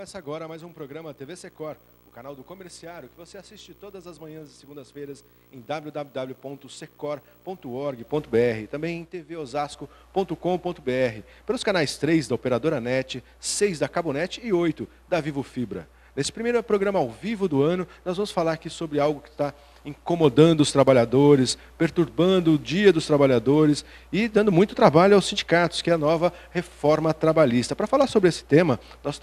Começa agora mais um programa TV Secor, o canal do comerciário que você assiste todas as manhãs e segundas-feiras em www.secor.org.br, também em tvosasco.com.br, pelos canais 3 da Operadora NET, 6 da Cabonet e 8 da Vivo Fibra. Nesse primeiro programa ao vivo do ano, nós vamos falar aqui sobre algo que está incomodando os trabalhadores, perturbando o dia dos trabalhadores e dando muito trabalho aos sindicatos, que é a nova reforma trabalhista. Para falar sobre esse tema, nós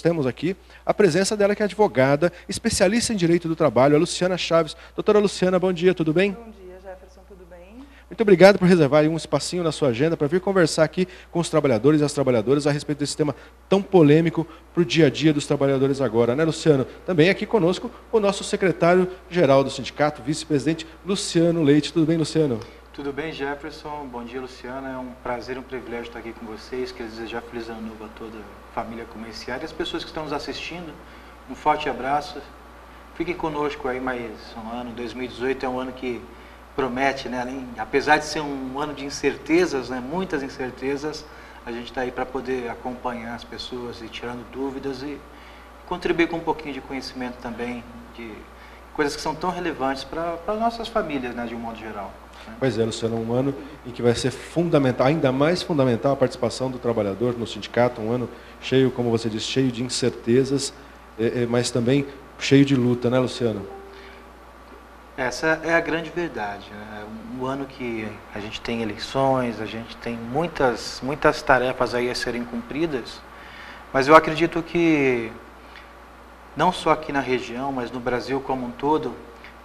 temos aqui a presença dela, que é advogada, especialista em direito do trabalho, a Luciana Chaves. Doutora Luciana, bom dia, tudo bem? Bom dia, Jefferson, tudo bem? Muito obrigado por reservar um espacinho na sua agenda para vir conversar aqui com os trabalhadores e as trabalhadoras a respeito desse tema tão polêmico para o dia a dia dos trabalhadores agora, né, Luciano? Também aqui conosco o nosso secretário-geral do sindicato, vice-presidente Luciano Leite. Tudo bem, Luciano? Tudo bem, Jefferson. Bom dia, Luciana. É um prazer, um privilégio estar aqui com vocês. Quero desejar feliz ano novo a toda a família comerciária e as pessoas que estão nos assistindo. Um forte abraço. Fiquem conosco aí mais um ano. 2018 é um ano que promete, né? Apesar de ser um ano de incertezas, né? Muitas incertezas, a gente está aí para poder acompanhar as pessoas e tirando dúvidas e contribuir com um pouquinho de conhecimento também de coisas que são tão relevantes para as nossas famílias, né? De um modo geral. Pois é, Luciano, um ano em que vai ser fundamental, ainda mais fundamental a participação do trabalhador no sindicato, um ano cheio, como você disse, cheio de incertezas, mas também cheio de luta, né, Luciano? Essa é a grande verdade, né? Um ano que a gente tem eleições, a gente tem muitas tarefas aí a serem cumpridas, mas eu acredito que, não só aqui na região, mas no Brasil como um todo,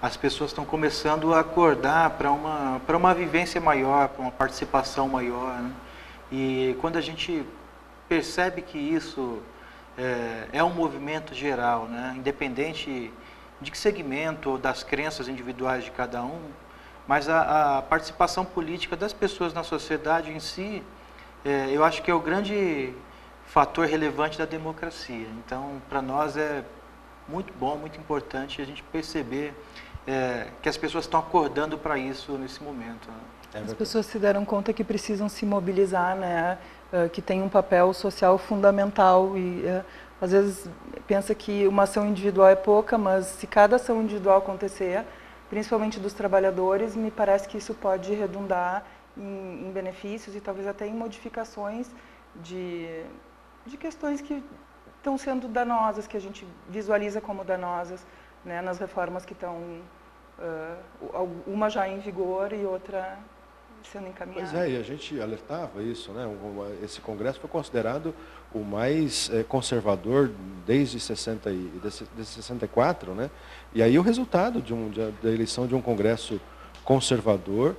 as pessoas estão começando a acordar para uma vivência maior, para uma participação maior, né? E quando a gente percebe que isso é um movimento geral, né? Independente de que segmento ou das crenças individuais de cada um, mas a participação política das pessoas na sociedade em si, eu acho que é o grande fator relevante da democracia. Então, para nós é muito bom, muito importante a gente perceber que as pessoas estão acordando para isso nesse momento, né? As pessoas se deram conta que precisam se mobilizar, né? Que tem um papel social fundamental e às vezes pensa que uma ação individual é pouca, mas se cada ação individual acontecer, principalmente dos trabalhadores, me parece que isso pode redundar em benefícios e talvez até em modificações de questões que estão sendo danosas, que a gente visualiza como danosas, né, nas reformas que estão, uma já em vigor e outra sendo encaminhada. Pois é, e a gente alertava isso, né? Esse congresso foi considerado o mais conservador desde 64, né? E aí o resultado da eleição de um congresso conservador,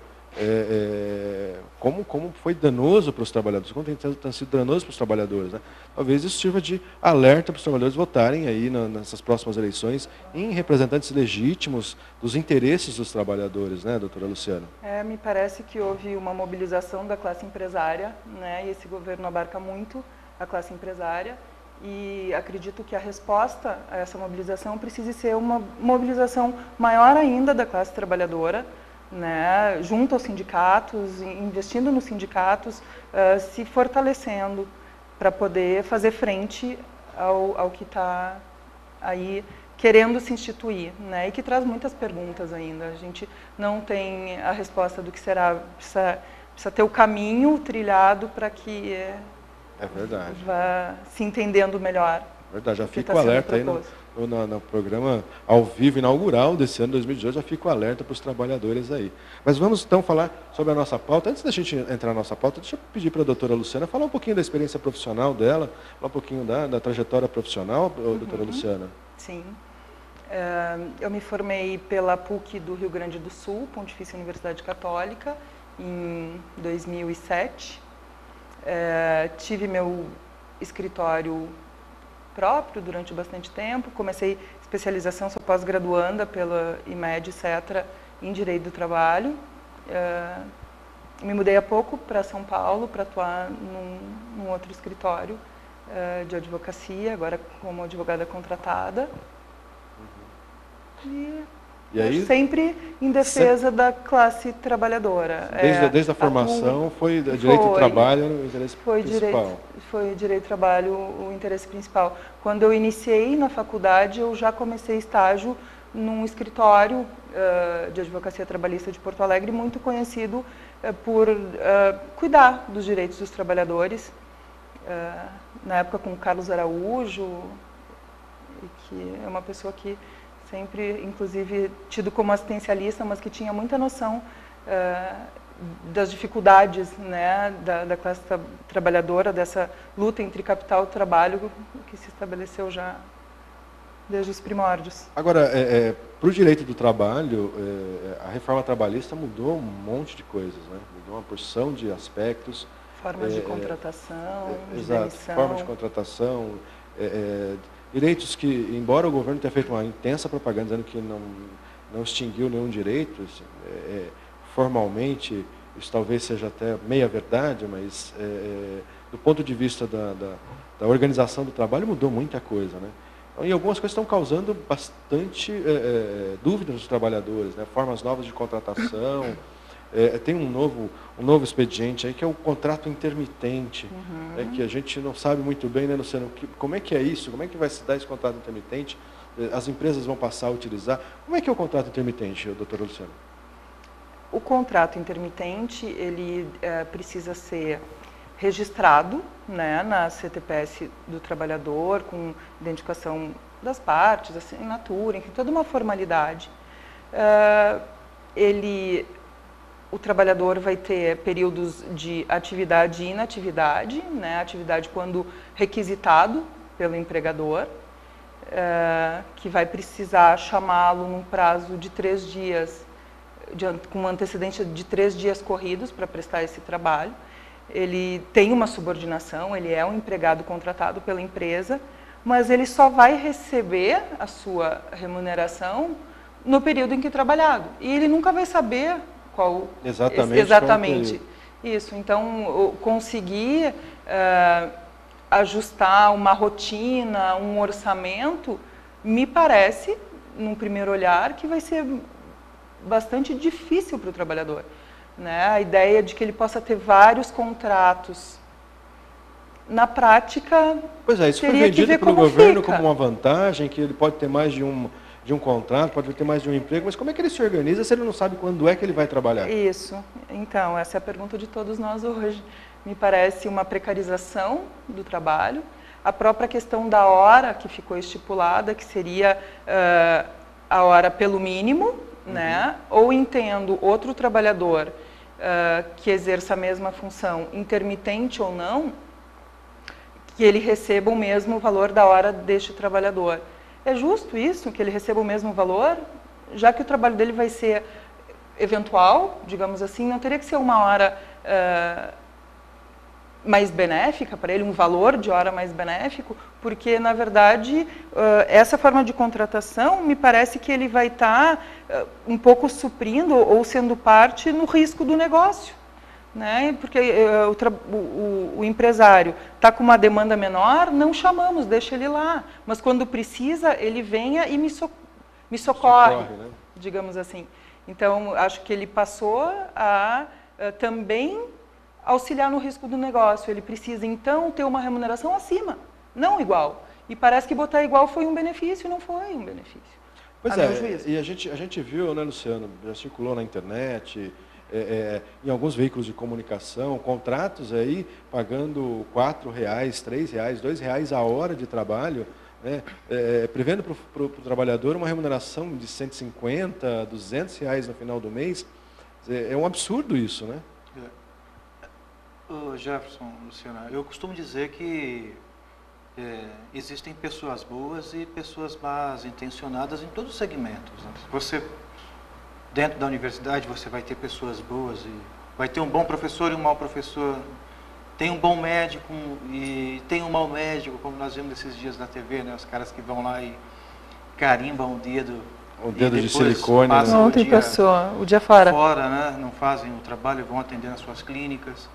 como foi danoso para os trabalhadores, como tem sido danoso para os trabalhadores, né? Talvez isso sirva de alerta para os trabalhadores votarem aí nessas próximas eleições em representantes legítimos dos interesses dos trabalhadores, né, doutora Luciana? Me parece que houve uma mobilização da classe empresária, né, e esse governo abarca muito a classe empresária, e acredito que a resposta a essa mobilização precise ser uma mobilização maior ainda da classe trabalhadora, né, junto aos sindicatos, investindo nos sindicatos, se fortalecendo para poder fazer frente ao que está aí querendo se instituir, né, e que traz muitas perguntas ainda. A gente não tem a resposta do que será, precisa ter o caminho trilhado para que vá se entendendo melhor. Verdade, já fica o alerta aí no programa ao vivo inaugural desse ano 2018, já fica o alerta para os trabalhadores aí. Mas vamos então falar sobre a nossa pauta. Antes da gente entrar na nossa pauta, deixa eu pedir para a doutora Luciana falar um pouquinho da experiência profissional dela, falar um pouquinho da trajetória profissional, doutora Luciana. Sim. Eu me formei pela PUC do Rio Grande do Sul, Pontifícia Universidade Católica, em 2007. Tive meu escritório próprio durante bastante tempo, comecei especialização, sou pós-graduanda pela IMED Cetra em Direito do Trabalho. Me mudei há pouco para São Paulo para atuar num outro escritório de advocacia, agora como advogada contratada. E E aí, sempre em defesa da classe trabalhadora. Desde a formação foi direito do trabalho o interesse principal. Foi direito do trabalho o interesse principal. Quando eu iniciei na faculdade, eu já comecei estágio num escritório de advocacia trabalhista de Porto Alegre, muito conhecido por cuidar dos direitos dos trabalhadores, na época com Carlos Araújo, que é uma pessoa que sempre, inclusive, tido como assistencialista, mas que tinha muita noção das dificuldades, né, da classe trabalhadora, dessa luta entre capital e trabalho que se estabeleceu já desde os primórdios. Agora, para o direito do trabalho, a reforma trabalhista mudou um monte de coisas, né? Mudou uma porção de aspectos. Formas de contratação, de exato, demissão. Formas de contratação, direitos que, embora o governo tenha feito uma intensa propaganda dizendo que não extinguiu nenhum direito, formalmente, isso talvez seja até meia verdade, mas do ponto de vista da organização do trabalho mudou muita coisa, né? Então, e algumas coisas estão causando bastante dúvidas nos trabalhadores, né? Formas novas de contratação. Tem um novo expediente aí que é o contrato intermitente, que a gente não sabe muito bem, né, Luciano? Como é que é isso? Como é que vai se dar esse contrato intermitente? As empresas vão passar a utilizar. Como é que é o contrato intermitente, doutora Luciano? O contrato intermitente, ele precisa ser registrado, né, na CTPS do trabalhador, com identificação das partes, assinatura, enfim, toda uma formalidade. O trabalhador vai ter períodos de atividade e inatividade, né, atividade quando requisitado pelo empregador, que vai precisar chamá-lo num prazo de 3 dias, com uma antecedência de 3 dias corridos para prestar esse trabalho. Ele tem uma subordinação, ele é um empregado contratado pela empresa, mas ele só vai receber a sua remuneração no período em que trabalhado. E ele nunca vai saber qual exatamente isso. Então, conseguir ajustar uma rotina, um orçamento, me parece, num primeiro olhar, que vai ser bastante difícil para o trabalhador, né? A ideia de que ele possa ter vários contratos, na prática, pois é, isso foi vendido para o governo como uma vantagem, que ele pode ter mais de um contrato, pode ter mais de um emprego, mas como é que ele se organiza se ele não sabe quando é que ele vai trabalhar? Isso. Então, essa é a pergunta de todos nós hoje. Me parece uma precarização do trabalho, a própria questão da hora que ficou estipulada, que seria a hora pelo mínimo, né? Ou entendo outro trabalhador que exerça a mesma função, intermitente ou não, que ele receba o mesmo valor da hora deste trabalhador. É justo isso, que ele receba o mesmo valor? Já que o trabalho dele vai ser eventual, digamos assim, não teria que ser uma hora mais benéfica para ele, um valor de hora mais benéfico? Porque, na verdade, essa forma de contratação, me parece que ele vai estar um pouco suprindo ou sendo parte no risco do negócio, né? Porque o empresário está com uma demanda menor, não chamamos, deixa ele lá. Mas quando precisa, ele venha e me socorre, né? Digamos assim. Então, acho que ele passou a também auxiliar no risco do negócio. Ele precisa, então, ter uma remuneração acima, não igual. E parece que botar igual foi um benefício, não foi um benefício. Pois e a gente viu, né, Luciano, já circulou na internet, em alguns veículos de comunicação, contratos aí pagando R$4, R$3, R$2 a hora de trabalho, né, prevendo para o trabalhador uma remuneração de R$150, R$200 no final do mês. É um absurdo isso, né? Jefferson, Luciana, eu costumo dizer que existem pessoas boas e pessoas más intencionadas em todos os segmentos, né? Dentro da universidade, você vai ter pessoas boas e vai ter um bom professor e um mau professor. Tem um bom médico e tem um mau médico, como nós vimos nesses dias na TV, né? Os caras que vão lá e carimbam o dedo de silicone. Ontem passou o dia fora. Né? Não fazem o trabalho, vão atender nas suas clínicas.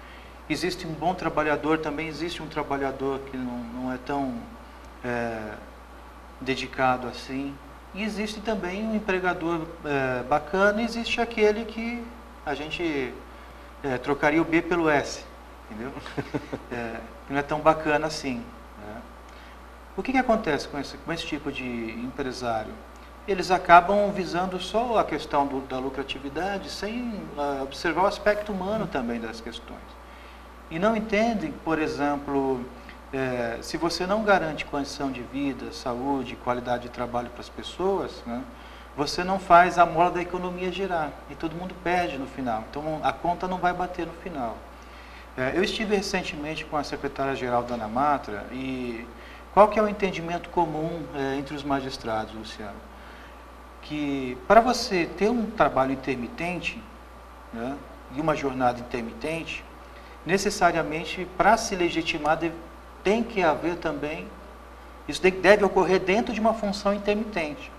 Existe um bom trabalhador, também existe um trabalhador que não é tão dedicado assim. E existe também um empregador bacana, e existe aquele que a gente trocaria o B pelo S, entendeu? Não é tão bacana assim. Né? O que acontece com esse tipo de empresário? Eles acabam visando só a questão da lucratividade, sem observar o aspecto humano também das questões. E não entendem, por exemplo, se você não garante condição de vida, saúde, qualidade de trabalho para as pessoas, né, você não faz a mola da economia girar. E todo mundo perde no final. Então, a conta não vai bater no final. Eu estive recentemente com a secretária-geral da ANAMATRA, e qual que é o entendimento comum entre os magistrados, Luciano? Que para você ter um trabalho intermitente, né, e uma jornada intermitente, necessariamente, para se legitimar, tem que haver também, isso deve ocorrer dentro de uma função intermitente.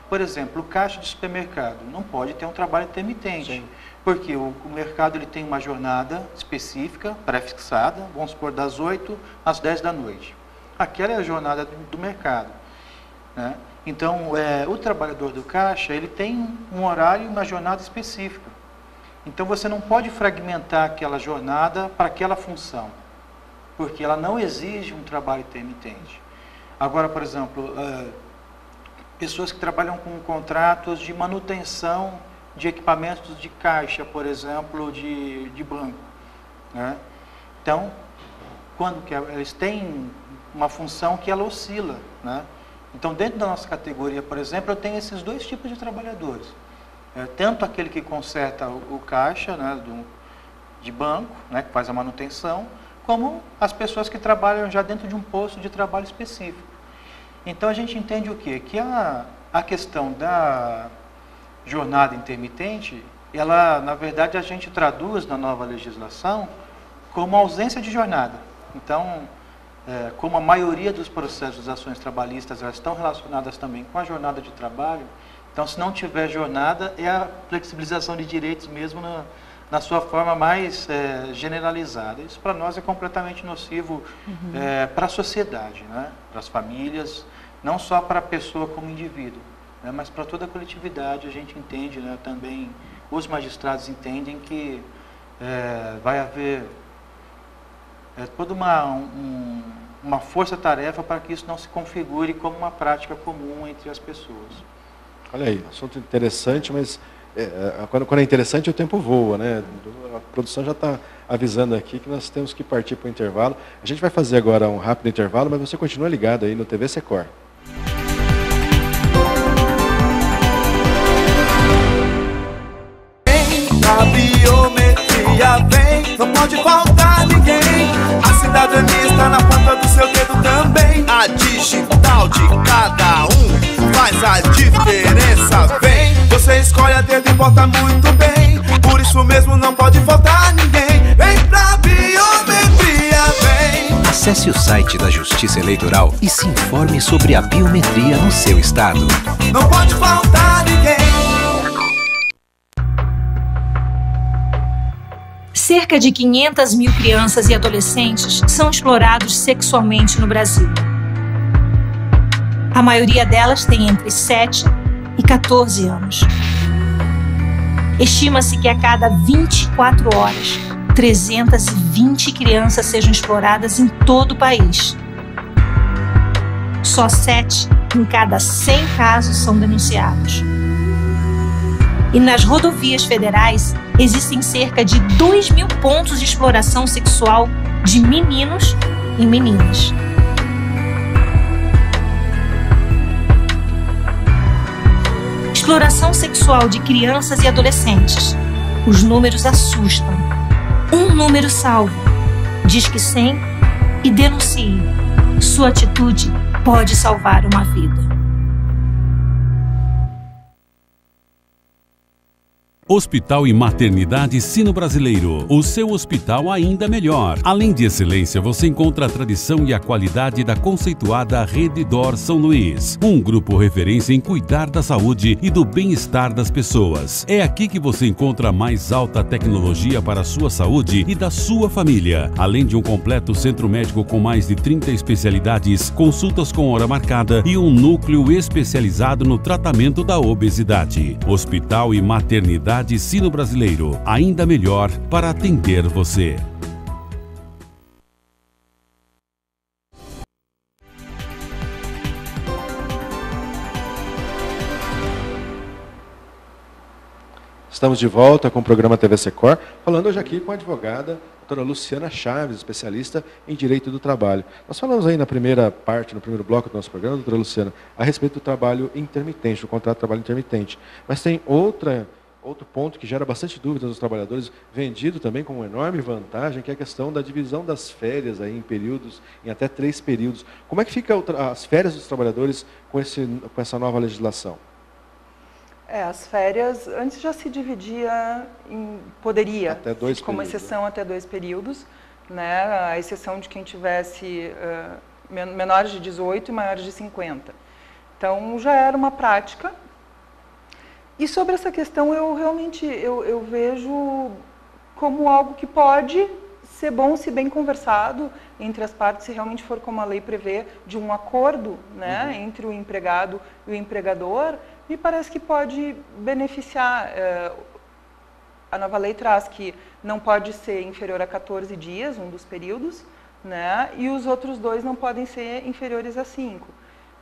Por exemplo, o caixa de supermercado não pode ter um trabalho intermitente. Sim. Porque o mercado ele tem uma jornada específica, pré-fixada, vamos supor, das 8 às 10 da noite. Aquela é a jornada do mercado. Né? Então, o trabalhador do caixa, ele tem um horário e uma jornada específica. Então, você não pode fragmentar aquela jornada para aquela função, porque ela não exige um trabalho intermitente. Agora, por exemplo, pessoas que trabalham com contratos de manutenção de equipamentos de caixa, por exemplo, de banco. Né? Então, quando que eles têm uma função que ela oscila. Né? Então, dentro da nossa categoria, por exemplo, eu tenho esses dois tipos de trabalhadores. Tanto aquele que conserta o caixa, né, de banco, né, que faz a manutenção, como as pessoas que trabalham já dentro de um posto de trabalho específico. Então, a gente entende o quê? Que a questão da jornada intermitente, ela, na verdade, a gente traduz na nova legislação como ausência de jornada. Então, como a maioria dos processos das ações trabalhistas elas estão relacionadas também com a jornada de trabalho, então, se não tiver jornada, é a flexibilização de direitos mesmo na sua forma mais generalizada. Isso, para nós, é completamente nocivo para a sociedade, né? Para as famílias, não só para a pessoa como indivíduo, né? Mas para toda a coletividade. A gente entende, né? Também os magistrados entendem que vai haver toda uma força-tarefa para que isso não se configure como uma prática comum entre as pessoas. Olha aí, assunto interessante, mas quando é interessante o tempo voa, né? A produção já está avisando aqui que nós temos que partir para o intervalo. A gente vai fazer agora um rápido intervalo, mas você continua ligado aí no TV Secor. A biometria vem, não pode faltar ninguém. A cidadania está na ponta do seu dedo também. A digital de cada um faz a diferença, vem. Você escolhe a dedo e vota muito bem. Por isso mesmo não pode faltar ninguém. Vem pra biometria, vem. Acesse o site da Justiça Eleitoral e se informe sobre a biometria no seu estado. Não pode faltar ninguém. Cerca de 500 mil crianças e adolescentes são explorados sexualmente no Brasil. A maioria delas tem entre 7 e 14 anos. Estima-se que a cada 24 horas, 320 crianças sejam exploradas em todo o país. Só 7 em cada 100 casos são denunciados. E nas rodovias federais, existem cerca de 2.000 pontos de exploração sexual de meninos e meninas. Exploração sexual de crianças e adolescentes. Os números assustam. Um número salva. Disque 100 e denuncie. Sua atitude pode salvar uma vida. Hospital e Maternidade Sino Brasileiro. O seu hospital ainda melhor. Além de excelência, você encontra a tradição e a qualidade da conceituada Rede D'Or São Luís. Um grupo referência em cuidar da saúde e do bem-estar das pessoas. É aqui que você encontra a mais alta tecnologia para a sua saúde e da sua família. Além de um completo centro médico com mais de 30 especialidades, consultas com hora marcada e um núcleo especializado no tratamento da obesidade. Hospital e Maternidade Sino Brasileiro, ainda melhor para atender você. Estamos de volta com o programa TV Secor, falando hoje aqui com a advogada, doutora Luciana Chaves, especialista em Direito do Trabalho. Nós falamos aí na primeira parte, no primeiro bloco do nosso programa, doutora Luciana, a respeito do trabalho intermitente, do contrato de trabalho intermitente. Mas tem outro ponto que gera bastante dúvidas dos trabalhadores, vendido também com uma enorme vantagem, que é a questão da divisão das férias aí em períodos, em até 3 períodos. Como é que fica as férias dos trabalhadores com essa nova legislação? As férias, antes já se dividia poderia, até 2 como períodos, exceção, né? Até 2 períodos, né? A exceção de quem tivesse menores de 18 e maiores de 50. Então, já era uma prática. E sobre essa questão, eu realmente vejo como algo que pode ser bom, se bem conversado entre as partes, se realmente for como a lei prevê, de um acordo, né, entre o empregado e o empregador, me parece que pode beneficiar. A nova lei traz que não pode ser inferior a 14 dias, um dos períodos, né, e os outros 2 não podem ser inferiores a 5.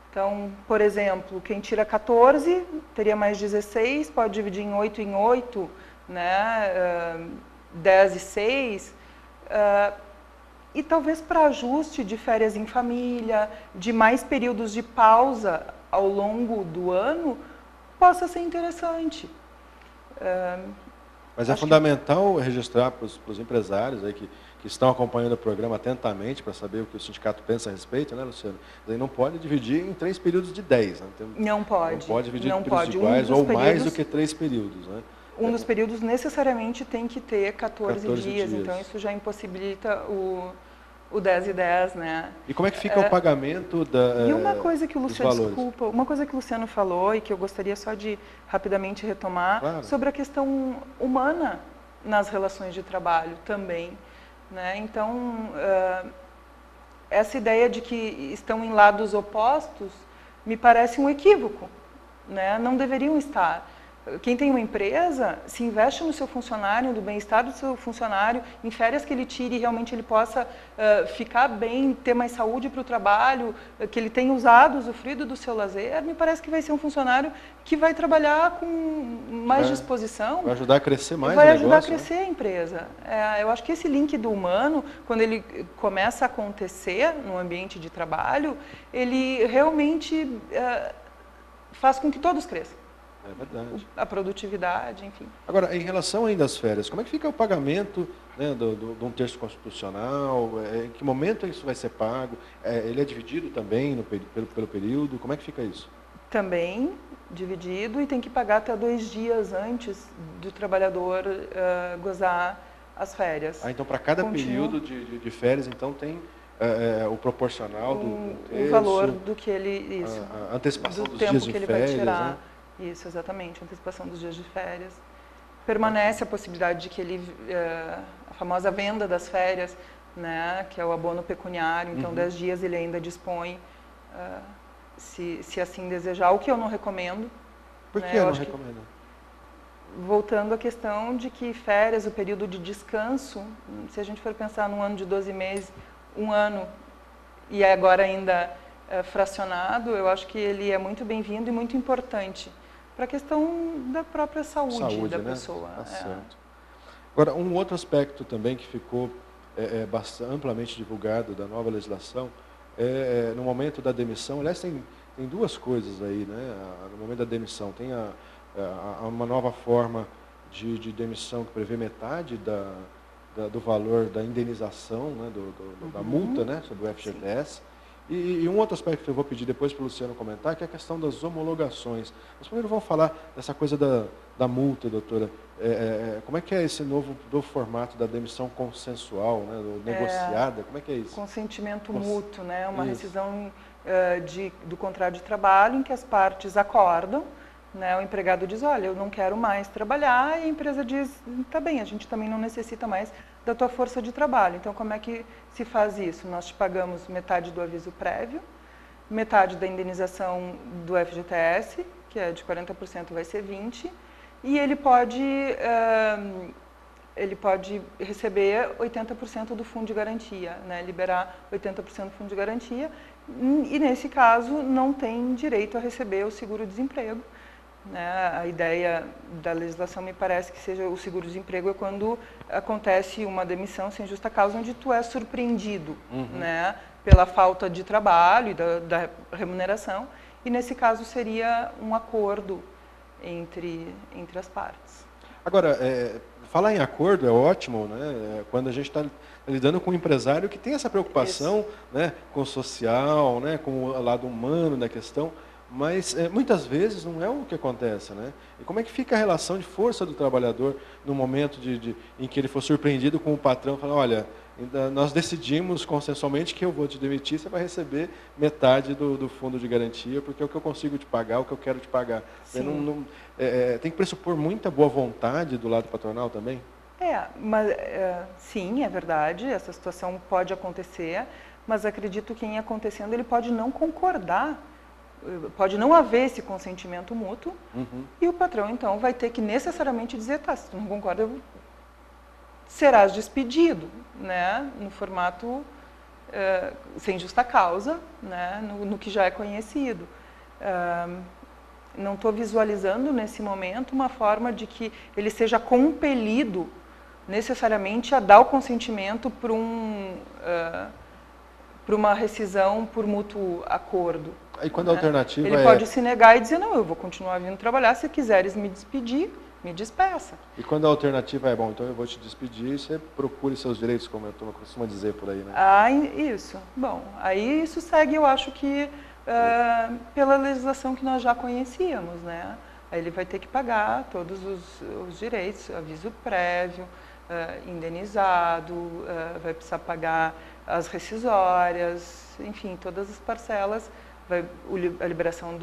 Então, por exemplo, quem tira 14, teria mais 16, pode dividir em 8 em 8, né, 10 e 6, e talvez para ajuste de férias em família, de mais períodos de pausa ao longo do ano, possa ser interessante. Mas é fundamental registrar para os empresários aí que estão acompanhando o programa atentamente para saber o que o sindicato pensa a respeito, né, Luciano? Daí não pode dividir em 3 períodos de 10. Né? Não pode. Não pode dividir em períodos iguais ou mais do que 3 períodos. Né? Um dos períodos necessariamente tem que ter 14 dias, então isso já impossibilita o 10 e 10, né? E como é que fica o pagamento E uma coisa que o Luciano, uma coisa que o Luciano falou e que eu gostaria só de rapidamente retomar, claro, sobre a questão humana nas relações de trabalho também, né? Então, essa ideia de que estão em lados opostos me parece um equívoco, né? Não deveriam estar. Quem tem uma empresa, se investe no seu funcionário, no bem-estar do seu funcionário, em férias que ele tire e realmente ele possa ficar bem, ter mais saúde para o trabalho, que ele tenha usufruído do seu lazer, me parece que vai ser um funcionário que vai trabalhar com mais disposição. Vai ajudar a crescer mais o negócio. Vai ajudar a crescer a empresa. Eu acho que esse link do humano, quando ele começa a acontecer no ambiente de trabalho, ele realmente faz com que todos cresçam. É verdade. A produtividade, enfim. Agora, em relação ainda às férias, como é que fica o pagamento, né, de um texto constitucional? Em que momento isso vai ser pago? Ele é dividido também pelo período? Como é que fica isso? Também dividido e tem que pagar até 2 dias antes do trabalhador gozar as férias. Então, para cada período de férias, então, tem o proporcional do terço, o valor do que ele... Isso, a antecipação do dos tempo dias de que ele férias, vai tirar. né? Isso, exatamente, antecipação dos dias de férias. Permanece a possibilidade de que ele, a famosa venda das férias, né, que é o abono pecuniário, então 10 dias ele ainda dispõe, se assim desejar, o que eu não recomendo. Por que eu não recomendo? Voltando à questão de que férias, o período de descanso, se a gente for pensar num ano de 12 meses, um ano, e agora ainda fracionado, eu acho que ele é muito bem-vindo e muito importante para a questão da própria saúde da pessoa. Tá certo. Agora, um outro aspecto também que ficou amplamente divulgado da nova legislação no momento da demissão. Aliás, tem 2 coisas aí, né? No momento da demissão, tem uma nova forma de demissão que prevê metade do valor da indenização, né? Da multa, né? Sobre o FGTS. E um outro aspecto que eu vou pedir depois para o Luciano comentar, que é a questão das homologações. Mas primeiro vamos falar dessa coisa da multa, doutora. como é que é esse novo formato da demissão consensual, né, negociada? Como é que é isso? Consentimento mútuo, né? Uma rescisão do contrato de trabalho em que as partes acordam, né? O empregado diz, olha, eu não quero mais trabalhar, e a empresa diz, tá bem, a gente também não necessita mais da tua força de trabalho. Então, como é que se faz isso? Nós te pagamos metade do aviso prévio, metade da indenização do FGTS, que é de 40%, vai ser 20%, e ele pode receber 80% do fundo de garantia, né? Liberar 80% do fundo de garantia, e nesse caso não tem direito a receber o seguro-desemprego. Né? A ideia da legislação me parece que seja o seguro-desemprego é quando acontece uma demissão sem justa causa, onde tu é surpreendido, né? Pela falta de trabalho e da remuneração, e nesse caso seria um acordo entre as partes. Agora, falar em acordo é ótimo, né? Quando a gente está lidando com um empresário que tem essa preocupação, né, com o social, né, com o lado humano da questão, mas muitas vezes não é o que acontece, né? E como é que fica a relação de força do trabalhador no momento em que ele for surpreendido com o patrão, falando, olha, nós decidimos consensualmente que eu vou te demitir, você vai receber metade do fundo de garantia, porque é o que eu consigo te pagar, o que eu quero te pagar. Tem que pressupor muita boa vontade do lado patronal também? Sim, é verdade, essa situação pode acontecer, mas acredito que em acontecendo ele pode não concordar, pode não haver esse consentimento mútuo, e o patrão então vai ter que necessariamente dizer, tá, se tu não concorda, serás despedido, né, no formato sem justa causa, né, no que já é conhecido. Não estou visualizando nesse momento uma forma de que ele seja compelido necessariamente a dar o consentimento para uma rescisão por mútuo acordo. Aí quando a alternativa ele pode se negar e dizer, não, eu vou continuar vindo trabalhar, se quiseres me despedir, me despeça. E quando a alternativa é, bom, então eu vou te despedir, você procure seus direitos, como eu costumo dizer por aí, né? Isso. Bom, aí isso segue, eu acho que, pela legislação que nós já conhecíamos, né? Aí ele vai ter que pagar todos os direitos, aviso prévio, indenizado, vai precisar pagar as rescisórias, enfim, todas as parcelas, a liberação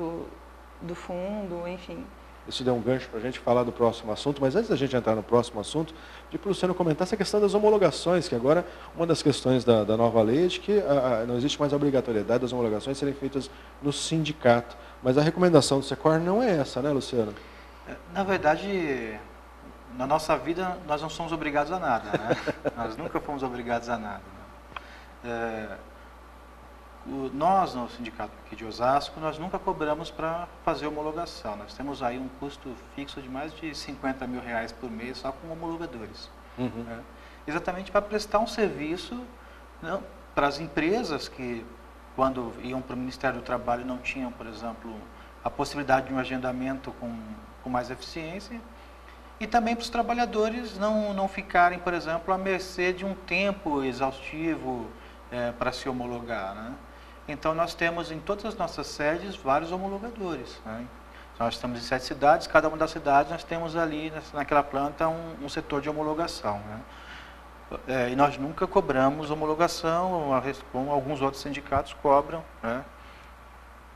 do fundo, enfim. Isso deu um gancho para a gente falar do próximo assunto, mas antes da gente entrar no próximo assunto, pedir para o Luciano comentar essa questão das homologações, que agora uma das questões da nova lei é de que não existe mais a obrigatoriedade das homologações serem feitas no sindicato. Mas a recomendação do Secor não é essa, né, Luciano? Na verdade, na nossa vida, nós não somos obrigados a nada, né? Nós nunca fomos obrigados a nada. Nós, no sindicato aqui de Osasco, nós nunca cobramos para fazer homologação. Nós temos aí um custo fixo de mais de R$50 mil por mês só com homologadores. Né? Exatamente para prestar um serviço, não, para as empresas que, quando iam para o Ministério do Trabalho, não tinham, por exemplo, a possibilidade de um agendamento com mais eficiência, e também para os trabalhadores não ficarem, por exemplo, à mercê de um tempo exaustivo para se homologar, né? Então, nós temos em todas as nossas sedes vários homologadores, né? Nós estamos em 7 cidades, cada uma das cidades nós temos ali, naquela planta, um setor de homologação, né? E nós nunca cobramos homologação, como alguns outros sindicatos cobram, né?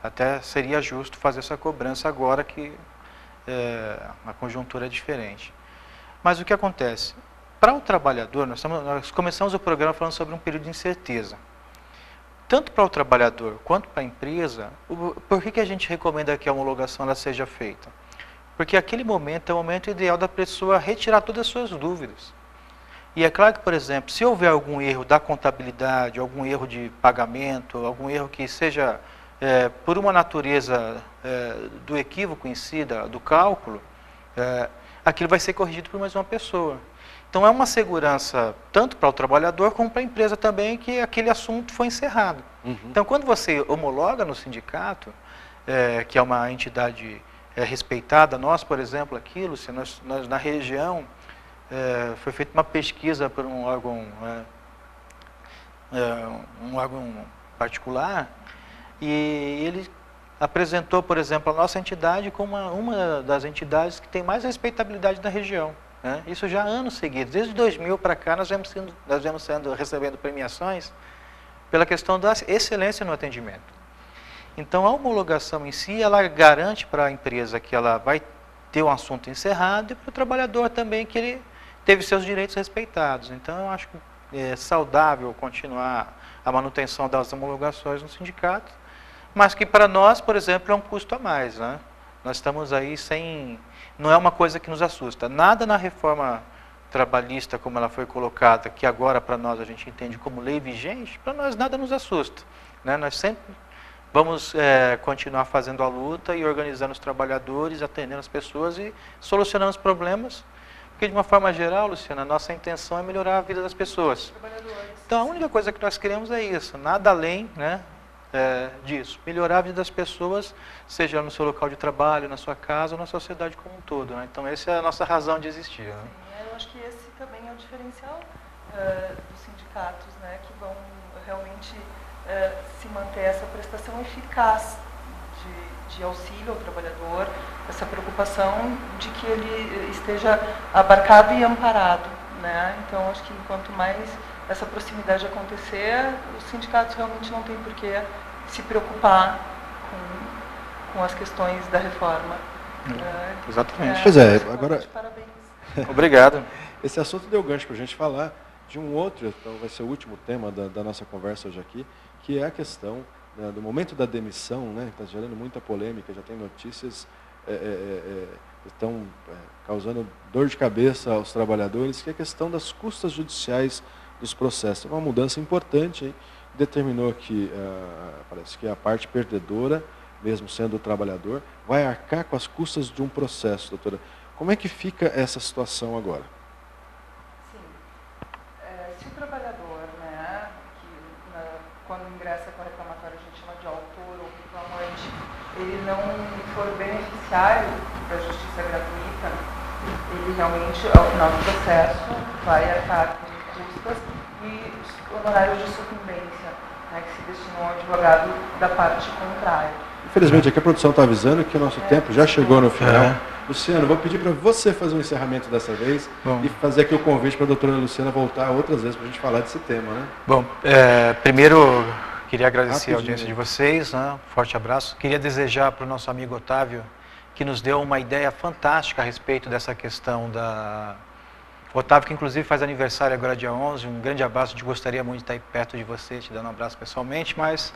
Até seria justo fazer essa cobrança agora que a conjuntura é diferente. Mas o que acontece? Para o trabalhador, nós começamos o programa falando sobre um período de incerteza. Tanto para o trabalhador quanto para a empresa, por que a gente recomenda que a homologação ela seja feita? Porque aquele momento é o momento ideal da pessoa retirar todas as suas dúvidas. E é claro que, por exemplo, se houver algum erro da contabilidade, algum erro de pagamento, algum erro que seja por uma natureza do equívoco em si, do cálculo, aquilo vai ser corrigido por mais uma pessoa. Então, é uma segurança tanto para o trabalhador como para a empresa também que aquele assunto foi encerrado. Então, quando você homologa no sindicato, que é uma entidade respeitada, nós, por exemplo, aqui, Luciano, nós na região, foi feita uma pesquisa por um órgão particular, e ele apresentou, por exemplo, a nossa entidade como uma das entidades que tem mais respeitabilidade na região. né? Isso já há anos seguidos. Desde 2000 para cá, nós vemos recebendo premiações pela questão da excelência no atendimento. Então, a homologação em si, ela garante para a empresa que ela vai ter um assunto encerrado e para o trabalhador também que ele teve seus direitos respeitados. Então, eu acho que é saudável continuar a manutenção das homologações no sindicato, mas que para nós, por exemplo, é um custo a mais, né? Nós estamos aí sem... Não é uma coisa que nos assusta. Nada na reforma trabalhista, como ela foi colocada, que agora para nós a gente entende como lei vigente, para nós nada nos assusta, né? Nós sempre vamos continuar fazendo a luta e organizando os trabalhadores, atendendo as pessoas e solucionando os problemas, porque de uma forma geral, Luciana, a nossa intenção é melhorar a vida das pessoas. Então a única coisa que nós queremos é isso, nada além, né, disso, melhorar a vida das pessoas, seja no seu local de trabalho, na sua casa ou na sociedade como um todo, né? Então essa é a nossa razão de existir, né? Sim, eu acho que esse também é o diferencial dos sindicatos, né, que vão realmente se manter essa prestação eficaz de auxílio ao trabalhador, essa preocupação de que ele esteja abarcado e amparado, né? Então, acho que quanto mais essa proximidade acontecer, os sindicatos realmente não têm por que se preocupar com as questões da reforma. Exatamente. Pois é, agora... Parabéns. Obrigado. Esse assunto deu gancho para a gente falar de um outro, então vai ser o último tema da nossa conversa hoje aqui, que é a questão do momento da demissão, né, que está gerando muita polêmica, já tem notícias que estão causando dor de cabeça aos trabalhadores, que é a questão das custas judiciais dos processos. Uma mudança importante, hein, determinou que parece que a parte perdedora, mesmo sendo o trabalhador, vai arcar com as custas de um processo, doutora. Como é que fica essa situação agora? Se o trabalhador, né, quando ingressa com a reclamatória, a gente chama de autor ou reclamante, ele não for beneficiário da justiça gratuita, ele realmente, ao final do processo, vai arcar com custas e os honorários de sucumbência, né, que se destinam ao advogado da parte contrária. Infelizmente, aqui a produção está avisando que o nosso tempo já chegou no final. Luciano, vou pedir para você fazer um encerramento dessa vez e fazer aqui o convite para a doutora Luciana voltar outras vezes para a gente falar desse tema, né? Bom, primeiro queria agradecer a audiência de vocês, né? Um forte abraço. Queria desejar para o nosso amigo Otávio, que nos deu uma ideia fantástica a respeito dessa questão da... O Otávio, que inclusive faz aniversário agora dia 11, um grande abraço, a gente gostaria muito de estar aí perto de você, te dando um abraço pessoalmente, mas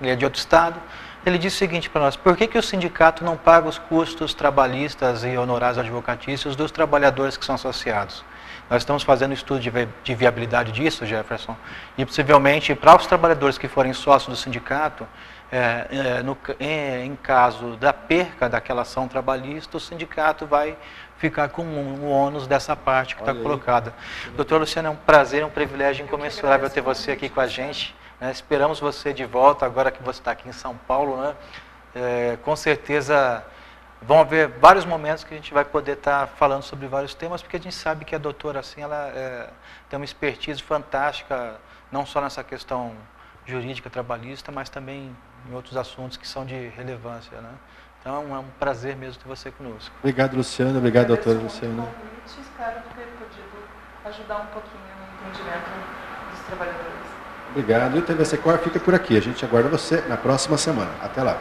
ele é de outro estado. Ele disse o seguinte para nós: por que o sindicato não paga os custos trabalhistas e honorários advocatícios dos trabalhadores que são associados? Nós estamos fazendo estudo de viabilidade disso, Jefferson, e possivelmente para os trabalhadores que forem sócios do sindicato, em caso da perca daquela ação trabalhista, o sindicato vai ficar com o ônus dessa parte que está colocada. Doutor Luciano, é um prazer, um privilégio incomensurável ter você aqui com a gente. Esperamos você de volta agora que você está aqui em São Paulo, né? Com certeza vão haver vários momentos que a gente vai poder estar falando sobre vários temas, porque a gente sabe que a doutora assim, ela tem uma expertise fantástica, não só nessa questão jurídica trabalhista, mas também em outros assuntos que são de relevância, né? Então é um prazer mesmo ter você conosco. Obrigado, Luciano. Obrigado, doutora Luciana. Espero ter podido ajudar um pouquinho no entendimento dos trabalhadores. Obrigado. E o TV Secor fica por aqui. A gente aguarda você na próxima semana. Até lá.